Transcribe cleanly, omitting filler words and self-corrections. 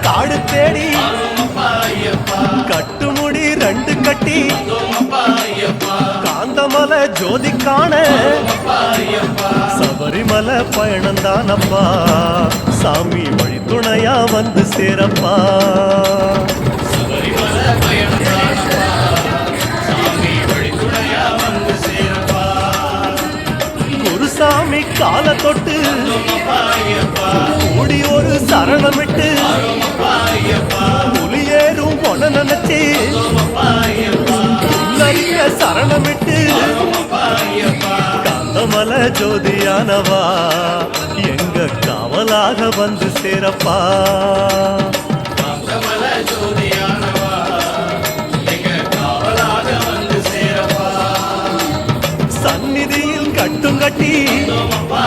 காடு தேடி கட்டுமுடி 2 கட்டி காந்தமலை ஜோதி காண சபரிமலை பயணந்தானப்பா சாமி வழி துணையா வந்து சேரப்பா குருசாமி கால தொட்டு கூடி ஒரு சரணமிட்டு புலியேறும் பொன நினைச்சு சரணமிட்டு காந்தமலை ஜோதியானவா எங்க காவலாக வந்து சேரப்பா சந்நிதியில் கட்டும் கட்டி